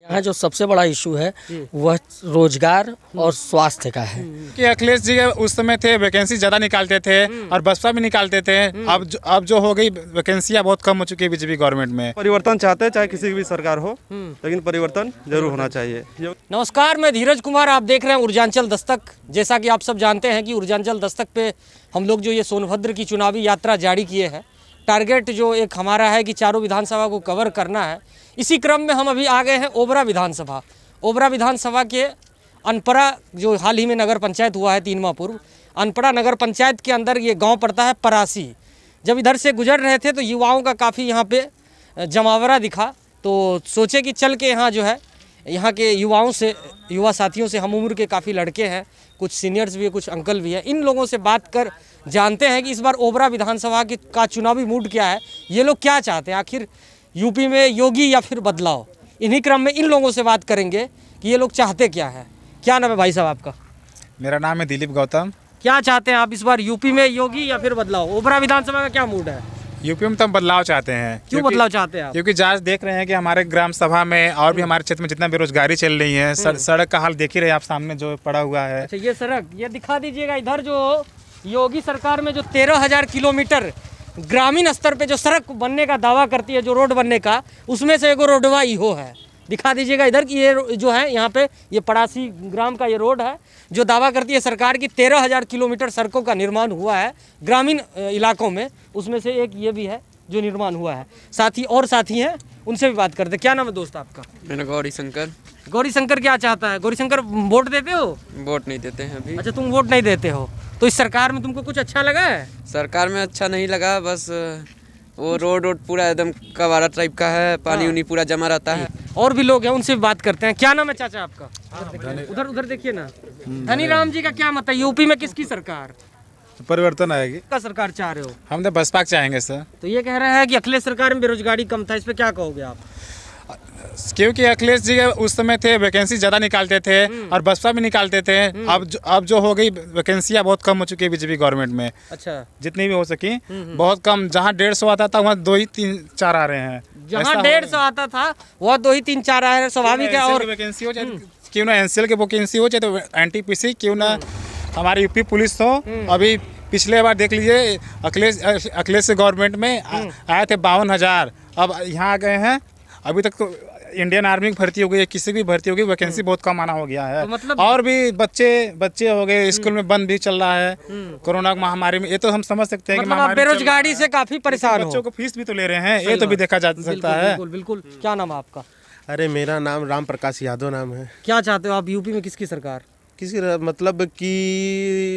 यहाँ जो सबसे बड़ा इशू है वह रोजगार और स्वास्थ्य का है कि अखिलेश जी उस समय थे वैकेंसी ज़्यादा निकालते थे और बसपा भी निकालते थे। अब जो हो गई वैकेंसियाँ बहुत कम हो चुकी है बीजेपी गवर्नमेंट में। परिवर्तन चाहते हैं चाहे किसी की भी सरकार हो, लेकिन परिवर्तन जरूर होना चाहिए। नमस्कार, मैं धीरज कुमार, आप देख रहे हैं ऊर्जांचल दस्तक। जैसा कि आप सब जानते हैं कि ऊर्जांचल दस्तक पे हम लोग जो ये सोनभद्र की चुनावी यात्रा जारी किए हैं, टारगेट जो एक हमारा है कि चारों विधानसभा को कवर करना है। इसी क्रम में हम अभी आ गए हैं ओबरा विधानसभा। ओबरा विधानसभा के अनपरा जो हाल ही में नगर पंचायत हुआ है 3 माह पूर्व, अनपरा नगर पंचायत के अंदर ये गांव पड़ता है परासी। जब इधर से गुजर रहे थे तो युवाओं का काफ़ी यहाँ पे जमावड़ा दिखा, तो सोचे कि चल के यहाँ जो है यहाँ के युवाओं से, युवा साथियों से, हम उम्र के काफ़ी लड़के हैं, कुछ सीनियर्स भी है, कुछ अंकल भी है, इन लोगों से बात कर जानते हैं कि इस बार ओबरा विधानसभा का चुनावी मूड क्या है, ये लोग क्या चाहते हैं, आखिर यूपी में योगी या फिर बदलाव। इन्हीं क्रम में इन लोगों से बात करेंगे कि ये लोग चाहते क्या है। क्या नाम है भाई साहब आपका? मेरा नाम है दिलीप गौतम। क्या चाहते हैं आप इस बार, यूपी में योगी या फिर बदलाव? ओबरा विधानसभा का क्या मूड है? यूपी में तो हम बदलाव चाहते हैं। क्यों बदलाव चाहते हैं आप? क्योंकि आज देख रहे हैं कि हमारे ग्राम सभा में और भी हमारे क्षेत्र में जितना बेरोजगारी चल रही है, सड़क का हाल देख ही रहे आप सामने जो पड़ा हुआ है। अच्छा, ये सड़क ये दिखा दीजिएगा। इधर जो योगी सरकार में जो 13,000 किलोमीटर ग्रामीण स्तर पे जो सड़क बनने का दावा करती है, जो रोड बनने का, उसमें से एगो रोडवा इहो है। दिखा दीजिएगा इधर की ये जो है, यहाँ पे ये पड़ासी ग्राम का ये रोड है जो दावा करती है सरकार की 13,000 किलोमीटर सड़कों का निर्माण हुआ है ग्रामीण इलाकों में, उसमें से एक ये भी है जो निर्माण हुआ है। साथी और साथी हैं, उनसे भी बात करते हैं। क्या नाम है दोस्त आपका? मेरा गौरी शंकर। गौरी शंकर क्या चाहता है? गौरी शंकर वोट देते हो? वोट नहीं देते हैं अभी। अच्छा, तुम वोट नहीं देते हो, तो इस सरकार में तुमको कुछ अच्छा लगा है? सरकार में अच्छा नहीं लगा, बस वो रोड पूरा एकदम कबाड़ा टाइप का है, पानी उनी पूरा जमा रहता है। और भी लोग हैं, उनसे भी बात करते हैं। क्या नाम है चाचा आपका? उधर उधर देखिए ना। धनी राम जी का क्या मत है, यूपी में किसकी सरकार? परिवर्तन आएगी। का सरकार चाह रहे हो? हम तो बसपा चाहेंगे सर। तो ये कह रहे हैं कि अखिलेश सरकार में बेरोजगारी कम था, इस पे क्या कहोगे आप? क्योंकि अखिलेश जी उस समय थे वैकेंसी ज़्यादा निकालते थे और बसपा भी निकालते थे। अब जो हो गई वैकेंसियाँ बहुत कम हो चुकी है बीजेपी गवर्नमेंट में। अच्छा, जितनी भी हो सकी बहुत कम। जहाँ 150 आता था वहाँ 2 ही 3 4 आ रहे हैं। जहाँ 150 आता था वह 2 ही 3 4 आ रहे हैं, स्वाभाविक है। और वैकेंसी हो चाहे क्यों ना एनसीएल की वैकेंसी हो, चाहे तो एनटीपीसी क्यों ना हमारी यूपी पुलिस हो। अभी पिछले बार देख लीजिए अखिलेश गवर्नमेंट में आए थे 52,000, अब यहाँ आ गए हैं। अभी तक तो इंडियन आर्मी की भर्ती हो गई है, किसी की भर्ती हो गई, वैकेंसी बहुत कम आना हो गया है। तो मतलब और भी बच्चे हो गए, स्कूल में बंद भी चल रहा है कोरोना महामारी में। ये तो हम समझ सकते हैं कि मतलब बेरोजगारी से काफी परेशान हो। बच्चों को फीस भी तो ले रहे हैं, ये तो भी देखा जा सकता है। बिल्कुल बिल्कुल। क्या नाम है आपका? अरे मेरा नाम राम प्रकाश यादव नाम है। क्या चाहते हो आप, यूपी में किसकी सरकार? किसी मतलब कि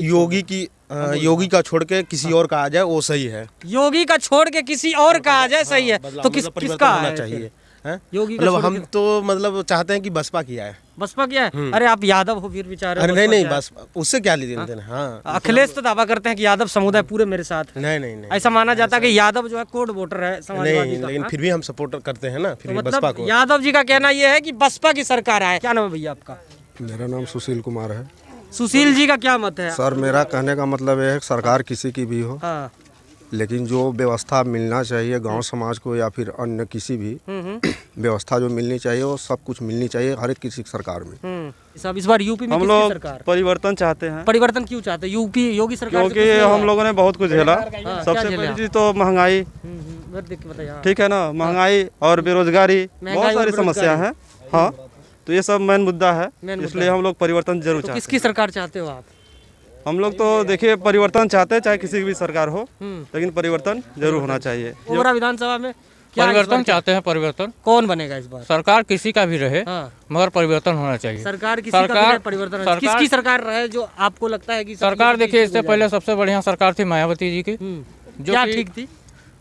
योगी का छोड़ के किसी और का आ जाए वो सही है। योगी का छोड़ के किसी और का आ जाए सही है, तो किसका होना चाहिए? योगी का मतलब हम तो मतलब चाहते हैं कि बसपा किया है। बसपा क्या है? अरे आप यादव हो फिर विचार? अरे नहीं बस उससे क्या लेना देना। हाँ, अखिलेश तो दावा करते हैं कि यादव समुदाय पूरे मेरे साथ। नहीं ऐसा माना जाता है कि यादव जो है कोड वोटर है समाजवादी का। लेकिन फिर भी हम सपोर्ट करते हैं ना, फिर भी बसपा मतलब को। यादव जी का कहना यह है कि बसपा की सरकार आए। क्या नाम है भैया आपका? मेरा नाम सुशील कुमार है। सुशील जी का क्या मत है? सर मेरा कहने का मतलब है सरकार किसी की भी हो, हाँ, लेकिन जो व्यवस्था मिलना चाहिए गांव समाज को या फिर अन्य किसी भी व्यवस्था जो मिलनी चाहिए वो सब कुछ मिलनी चाहिए हर एक किसी सरकार में। सब इस बार यूपी में हम किसकी लोग सरकार? परिवर्तन चाहते हैं। परिवर्तन क्यों चाहते हैं? यूपी योगी सरकार से क्योंकि कुछ नहीं हम लोगों ने बहुत कुछ झेला। क्या सबसे झेला? पहली चीज तो महंगाई, उधर देख के बताइए। हाँ। ठीक है ना, महंगाई और बेरोजगारी, बहुत सारी समस्या है। हाँ, तो ये सब मेन मुद्दा है, इसलिए हम लोग परिवर्तन जरूर चाहते हैं। किसकी सरकार चाहते हो आप? हम लोग तो देखिए परिवर्तन चाहते हैं चाहे किसी की भी सरकार हो, लेकिन परिवर्तन जरूर होना चाहिए। ओबरा विधानसभा में क्या परिवर्तन चाहते हैं। परिवर्तन कौन बनेगा इस बार? सरकार किसी का भी रहे, हाँ, मगर परिवर्तन होना चाहिए। सरकार किसी का भी रहे, परिवर्तन होना। किसकी सरकार रहे जो आपको लगता है कि सरकार देखिए, इससे पहले सबसे बढ़िया सरकार थी मायावती जी की, जो क्या ठीक थी?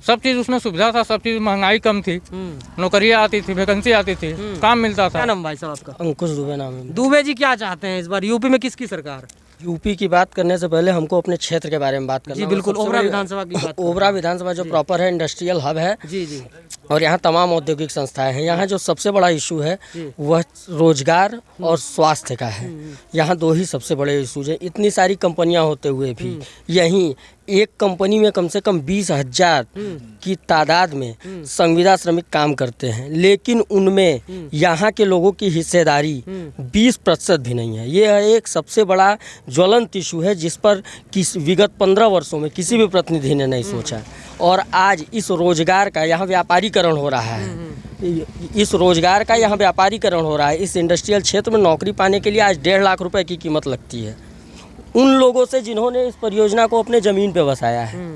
सब चीज उसमें सुविधा था, सब चीज, महंगाई कम थी, नौकरियां आती थी, वैकेंसी आती थी, काम मिलता था। क्या नाम भाई साहब आपका? अंकुश दुबे नाम है। दुबे जी क्या चाहते हैं इस बार, यूपी में किसकी सरकार? यूपी की बात करने से पहले हमको अपने क्षेत्र के बारे में बात करना जी बिल्कुल। ओबरा विधानसभा की बात। ओबरा विधानसभा जो प्रॉपर है इंडस्ट्रियल हब है जी जी, और यहाँ तमाम औद्योगिक संस्थाएं हैं। यहाँ जो सबसे बड़ा इशू है वह रोजगार और स्वास्थ्य का है। यहाँ 2 ही सबसे बड़े इशूज हैं। इतनी सारी कंपनियाँ होते हुए भी यहीं एक कंपनी में कम से कम 20,000 की तादाद में संविदा श्रमिक काम करते हैं, लेकिन उनमें यहाँ के लोगों की हिस्सेदारी 20% भी नहीं है। ये एक सबसे बड़ा ज्वलंत इशू है जिस पर विगत 15 वर्षों में किसी भी प्रतिनिधि ने नहीं सोचा। और आज इस रोजगार का यहाँ व्यापारीकरण हो रहा है, इस रोजगार का यहाँ व्यापारीकरण हो रहा है। इस इंडस्ट्रियल क्षेत्र में नौकरी पाने के लिए आज 1.5 लाख रुपए की कीमत लगती है उन लोगों से जिन्होंने इस परियोजना को अपने ज़मीन पे बसाया है।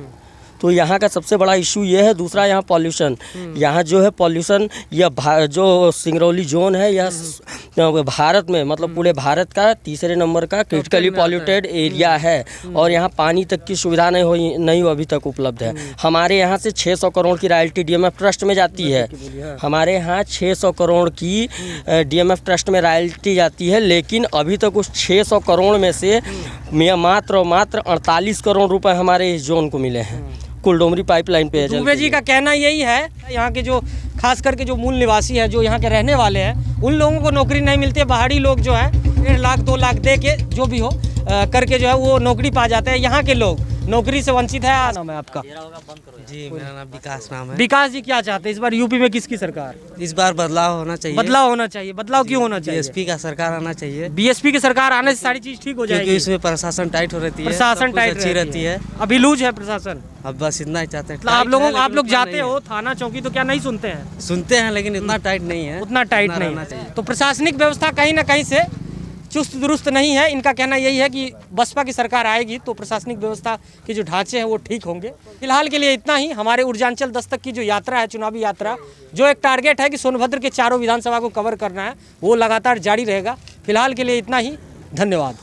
तो यहाँ का सबसे बड़ा इशू ये है। दूसरा यहाँ पॉल्यूशन, यहाँ जो है पॉल्यूशन, यह जो सिंगरौली जोन है यह भारत में मतलब पूरे भारत का तीसरे नंबर का क्रिटिकली पॉल्यूटेड एरिया है। और यहाँ पानी तक की सुविधा नहीं अभी तक उपलब्ध है। हमारे यहाँ से 600 करोड़ की रॉयल्टी DMF ट्रस्ट में जाती है। हमारे यहाँ 600 करोड़ की DMF ट्रस्ट में रॉयल्टी जाती है, लेकिन अभी तक उस 600 करोड़ में से मात्र 48 करोड़ रुपए हमारे इस जोन को मिले हैं कुलडोमरी पाइपलाइन पे। दुबे जी का कहना यही है, यहाँ के जो खास करके जो मूल निवासी है, जो यहाँ के रहने वाले हैं, उन लोगों को नौकरी नहीं मिलती है। बाहरी लोग जो है 1.5 लाख 2 लाख दे के जो भी हो करके जो है वो नौकरी पा जाते हैं। यहाँ के लोग नौकरी से वंचित है। नाम है आपका? जी मेरा नाम विकास नाम है। विकास जी क्या चाहते हैं इस बार यूपी में किसकी सरकार? इस बार बदलाव होना चाहिए। बदलाव होना चाहिए। बदलाव क्यों होना चाहिए? बीएसपी का सरकार आना चाहिए। बीएसपी की सरकार आने से सारी चीज ठीक हो जाएगी, क्योंकि इसमें प्रशासन टाइट हो रहती है, प्रशासन टाइट अच्छी रहती है। अभी लूज है प्रशासन। अब बस इतना ही चाहते हैं। आप लोग जाते हो थाना चौकी तो क्या नहीं सुनते हैं? सुनते हैं, लेकिन इतना टाइट नहीं है, उतना टाइट नहीं। तो प्रशासनिक व्यवस्था कहीं ना कहीं से चुस्त दुरुस्त नहीं है। इनका कहना यही है कि बसपा की सरकार आएगी तो प्रशासनिक व्यवस्था के जो ढांचे हैं वो ठीक होंगे। फिलहाल के लिए इतना ही। हमारे ऊर्जांचल दस्तक की जो यात्रा है, चुनावी यात्रा, जो एक टारगेट है कि सोनभद्र के चारों विधानसभा को कवर करना है, वो लगातार जारी रहेगा। फिलहाल के लिए इतना ही। धन्यवाद।